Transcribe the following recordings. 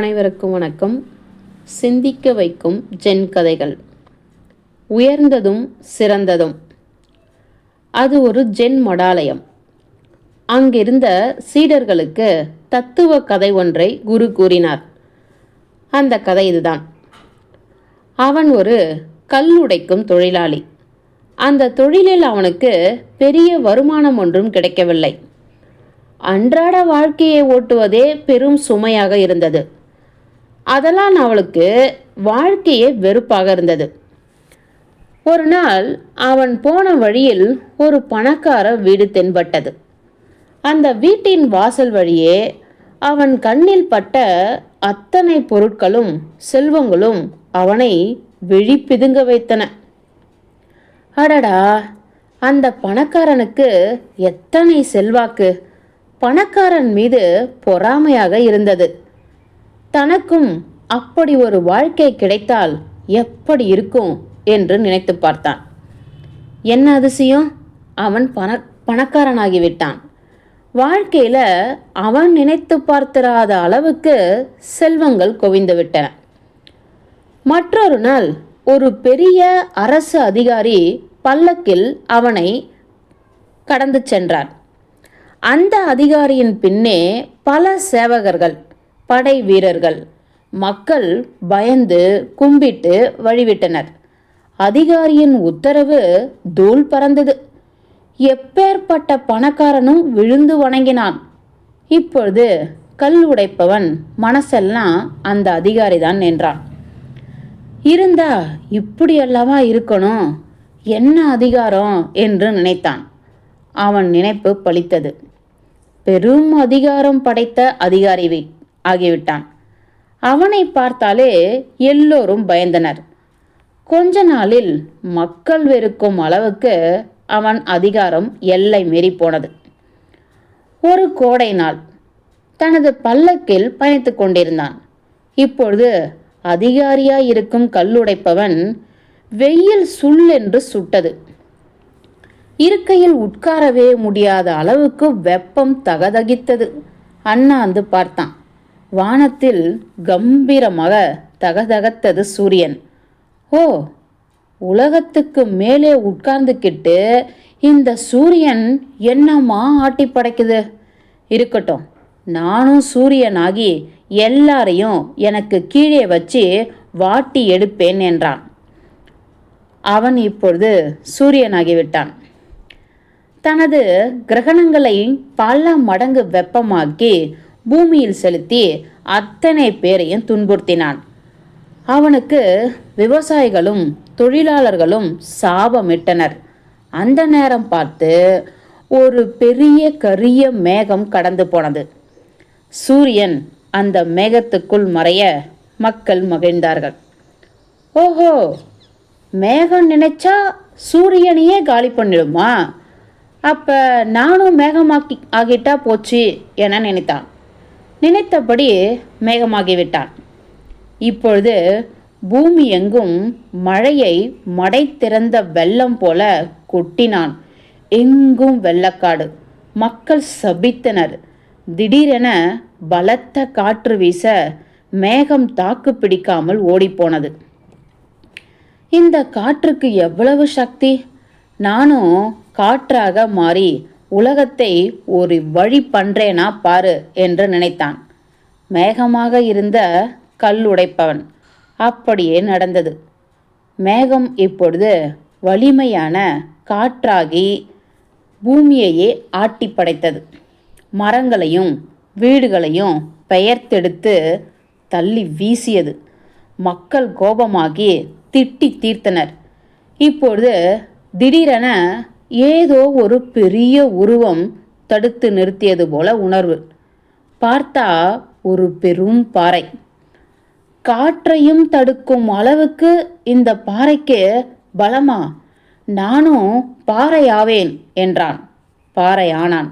அனைவருக்கும் வணக்கம். சிந்திக்க வைக்கும் ஜென் கதைகள். உயர்ந்ததும் சிறந்ததும். அது ஒரு ஜென் மடாலயம். அங்கிருந்த சீடர்களுக்கு தத்துவ கதை ஒன்றை குரு கூறினார். அந்த கதை இதுதான். அவன் ஒரு கல்லுடைக்கும் தொழிலாளி. அந்த தொழிலில் அவனுக்கு பெரிய வருமானம் ஒன்றும் கிடைக்கவில்லை. அன்றாட வாழ்க்கையை ஓட்டுவதே பெரும் சுமையாக இருந்தது. அதெல்லாம் அவளுக்கு வாழ்க்கையே வெறுப்பாக இருந்தது. ஒரு நாள் அவன் போன வழியில் ஒரு பணக்கார வீடு தென்பட்டது. அந்த வீட்டின் வாசல் வழியே அவன் கண்ணில் பட்ட அத்தனை பொருட்களும் செல்வங்களும் அவனை விழி பிதுங்க வைத்தன. அடடா, அந்த பணக்காரனுக்கு எத்தனை செல்வாக்கு! பணக்காரன் மீது பொறாமையாக இருந்தது. தனக்கும் அப்படி ஒரு வாழ்க்கை கிடைத்தால் எப்படி இருக்கும் என்று நினைத்து பார்த்தான். என்ன அதிசயம்! அவன் பணக்காரனாகிவிட்டான். வாழ்க்கையில அவன் நினைத்து பார்த்திராத அளவுக்கு செல்வங்கள் குவிந்து விட்டன. மற்றொரு நாள் ஒரு பெரிய அரசு அதிகாரி பல்லக்கில் அவனை கடந்து சென்றார். அந்த அதிகாரியின் பின்னே பல சேவகர்கள், படை வீரர்கள், மக்கள் பயந்து கும்பிட்டு வழிவிட்டனர். அதிகாரியின் உத்தரவு தூள் பறந்தது. எப்பேற்பட்ட பணக்காரனும் விழுந்து வணங்கினான். இப்பொழுது கல் உடைப்பவன் மனசெல்லாம் அந்த அதிகாரிதான் என்றான். இருந்தா இப்படி அல்லவா இருக்கணும், என்ன அதிகாரம் என்று நினைத்தான். அவன் நினைப்பு பலித்தது. பெரும் அதிகாரம் படைத்த அதிகாரி ஆகிவிட்டான். அவனை பார்த்தாலே எல்லோரும் பயந்தனர். கொஞ்ச நாளில் மக்கள் வெறுக்கும் அளவுக்கு அவன் அதிகாரம் எல்லை மீறி போனது. ஒரு கோடை நாள் தனது பல்லக்கில் பயணித்து கொண்டிருந்தான். இப்பொழுது அதிகாரியாயிருக்கும் கல்லுடைப்பவன் வெயில் சுள்ளென்று சுட்டது. இருக்கையில் உட்காரவே முடியாத அளவுக்கு வெப்பம் தகதகித்தது. அண்ணாந்து பார்த்தான். வானத்தில் கம்பீரமாக தகதகத்தது சூரியன். ஓ, உலகத்துக்கு மேலே உட்கார்ந்துக்கிட்டு இந்த சூரியன் என்னமா ஆட்டி படைக்குது! இருக்கட்டும், நானும் சூரியனாகி எல்லாரையும் எனக்கு கீழே வச்சு வாட்டி எடுப்பேன் என்றான். அவன் இப்பொழுது சூரியனாகிவிட்டான். தனது கிரகணங்களை பல மடங்கு வெப்பமாக்கி பூமியில் செலுத்தி அத்தனை பேரையும் துன்புறுத்தினான். அவனுக்கு விவசாயிகளும் தொழிலாளர்களும் சாபமிட்டனர். அந்த நேரம் பார்த்து ஒரு பெரிய கரிய மேகம் கடந்து போனது. சூரியன் அந்த மேகத்துக்குள் மறைய மக்கள் மகிழ்ந்தார்கள். ஓஹோ, மேகம் நினைச்சா சூரியனையே காலி பண்ணிடுமா? அப்ப நானும் ஆகிட்டா போச்சு என நினைத்தான். நினைத்தபடி மேகமாகிவிட்டான். இப்பொழுது பூமி எங்கும் மழையை மடை திறந்த வெள்ளம் போல கொட்டினான். எங்கும் வெள்ளக்காடு. மக்கள் சபித்தனர். திடீரென பலத்த காற்று வீச மேகம் தாக்கு பிடிக்காமல் ஓடிப்போனது. இந்த காற்றுக்கு எவ்வளவு சக்தி! நானும் காற்றாக மாறி உலகத்தை ஒரு வழி பண்றேனா பாரு என்று நினைத்தான். மேகமாக இருந்த கல் உடைப்பவன். அப்படியே நடந்தது. மேகம் இப்பொழுது வலிமையான காற்றாகி பூமியையே ஆட்டி படைத்தது. மரங்களையும் வீடுகளையும் பெயர்த்தெடுத்து தள்ளி வீசியது. மக்கள் கோபமாகி திட்டி தீர்த்தனர். இப்பொழுது திடீரென ஏதோ ஒரு பெரிய உருவம் தடுத்து நிறுத்தியது போல உணர்வு. பார்த்தா ஒரு பெரும் பாறை. காற்றையும் தடுக்கும் அளவுக்கு இந்த பாறைக்கு பலமா? நானும் பாறையாவேன் என்றான். பாறையானான்.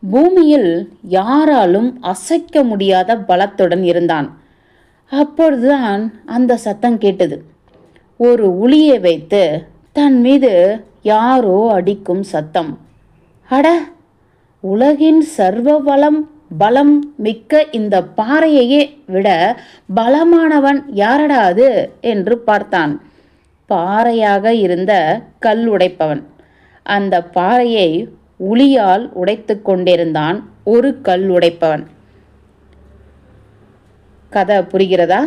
பூமியில் யாராலும் அசைக்க முடியாத பலத்துடன் இருந்தான். அப்பொழுதுதான் அந்த சத்தம் கேட்டது. ஒரு உளியை வைத்து தன் மீது யாரோ அடிக்கும் சத்தம். அட, உலகின் சர்வ வளம் பலம் மிக்க இந்த பாறையையே விட பலமானவன் யாரடா அது என்று பார்த்தான். பாறையாக இருந்த கல் உடைப்பவன். அந்த பாறையை உளியால் உடைத்து கொண்டிருந்தான் ஒரு கல் உடைப்பவன். கதை புரிகிறதா?